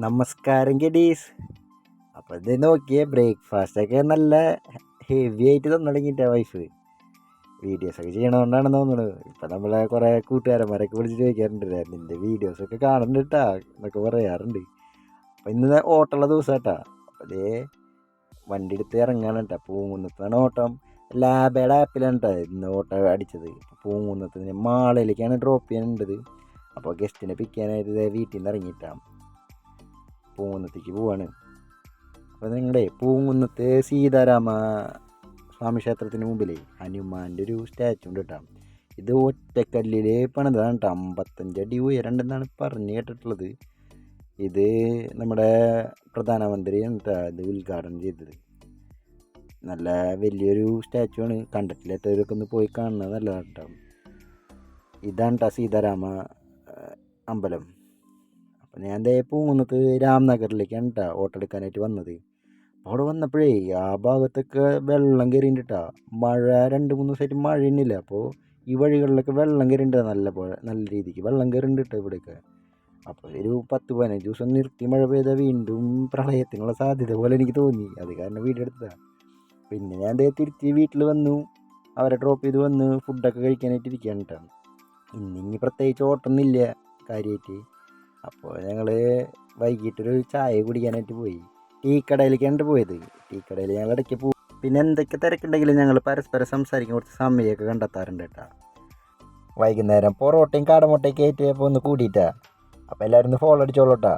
നമസ്കാരം ഗഡീസ്. അപ്പോൾ ഇത് നോക്കിയേ, ബ്രേക്ക്ഫാസ്റ്റൊക്കെ നല്ല ഹെവി ആയിട്ട് തന്നു തുടങ്ങിയിട്ടാ വൈഫ്. വീഡിയോസൊക്കെ ചെയ്യണതുകൊണ്ടാണെന്ന് തോന്നുന്നത്. ഇപ്പം നമ്മളെ കുറേ കൂട്ടുകാരന്മാരൊക്കെ വിളിച്ച് ചോദിക്കാറുണ്ട്, നിൻ്റെ വീഡിയോസൊക്കെ കാണുന്നുണ്ട് കേട്ടാ എന്നൊക്കെ പറയാറുണ്ട്. അപ്പം ഇന്ന് ഓട്ടമുള്ള ദിവസം കേട്ടാ. അപ്പം അതേ വണ്ടി എടുത്ത് ഇറങ്ങാണ് കേട്ടോ. പൂങ്കുന്നത്താണ് ഓട്ടം. ലാബയുടെ ആപ്പിലാണ് കേട്ടോ ഇന്ന് ഓട്ടം അടിച്ചത്. പൂങ്കുന്നത്ത് മാളയിലേക്കാണ് ഡ്രോപ്പ് ചെയ്യാനുണ്ടത്. അപ്പോൾ ഗസ്റ്റിനെ പിക്ക് ചെയ്യാനായിട്ട് വീട്ടിൽ നിന്ന് ഇറങ്ങിയിട്ടാണ് പൂങ്കുന്നത്തേക്ക് പോവാണ്. അപ്പോൾ നിങ്ങളുടെ പൂങ്കുന്നത്ത് സീതാരാമ സ്വാമി ക്ഷേത്രത്തിന് മുമ്പിൽ ഹനുമാൻ്റെ ഒരു സ്റ്റാച്ചു ഉണ്ട് കേട്ടോ. ഇത് ഒറ്റക്കല്ലിൽ പണിതാണ് കേട്ടോ. 55 അടി ഉയരണ്ടെന്നാണ് പറഞ്ഞു കേട്ടിട്ടുള്ളത്. ഇത് നമ്മുടെ പ്രധാനമന്ത്രിയാണ് കേട്ടോ ഇത് ഉദ്ഘാടനം ചെയ്തത്. നല്ല വലിയൊരു സ്റ്റാച്ചു ആണ്. കണ്ടിട്ടില്ലാത്തവരൊക്കെ ഒന്ന് പോയി കാണുന്നത് നല്ലതാണ് കേട്ടോ. ഇതാണ് കേട്ടോ സീതാരാമ അമ്പലം. അപ്പം ഞാൻ ദേ പൂങ്കുന്നത്ത് രാംനഗറിലേക്കാണ് കേട്ടോ ഓട്ടോ എടുക്കാനായിട്ട് വന്നത്. അവിടെ വന്നപ്പോഴേ ആ ഭാഗത്തൊക്കെ വെള്ളം കയറിയിട്ടാ. മഴ 2-3 ദിവസമായിട്ട് മഴ തന്നെയില്ല. അപ്പോൾ ഈ വഴികളിലൊക്കെ വെള്ളം കയറിയിട്ടാ. നല്ല രീതിക്ക് വെള്ളം കയറിണ്ട് കേട്ടോ ഇവിടെയൊക്കെ. അപ്പോൾ ഒരു 10-15 ദിവസം നിർത്തി മഴ പെയ്താൽ വീണ്ടും പ്രളയത്തിനുള്ള സാധ്യത പോലെ എനിക്ക് തോന്നി. അത് കാരണം വീഡിയോ എടുത്തതാണ്. പിന്നെ ഞാൻ ദേ തിരിച്ച് വീട്ടിൽ വന്നു. അവരെ ഡ്രോപ്പ് ചെയ്ത് വന്ന് ഫുഡൊക്കെ കഴിക്കാനായിട്ട് ഇരിക്കുകയാണ് കേട്ടോ. ഇനി പ്രത്യേകിച്ച് ഓട്ടമൊന്നുമില്ല കാര്യമായിട്ട്. അപ്പോൾ ഞങ്ങൾ വൈകിട്ടൊരു ചായ കുടിക്കാനായിട്ട് പോയി. ടീ കടയിലേക്കാണ് പോയത്. ടീ കടയിൽ ഞങ്ങൾ ഇടയ്ക്ക് പോകും. പിന്നെ എന്തൊക്കെ തിരക്കുണ്ടെങ്കിലും ഞങ്ങൾ പരസ്പരം സംസാരിക്കാൻ കുറച്ച് സമയമൊക്കെ കണ്ടെത്താറുണ്ട് കേട്ടോ. വൈകുന്നേരം പൊറോട്ടയും കാടമുട്ടയൊക്കെ ആയിട്ട് അപ്പോൾ ഒന്ന് കൂടിയിട്ടാ. അപ്പോൾ എല്ലാവരും ഒന്ന് ഫോളോ അടിച്ചോളൂ കേട്ടോ.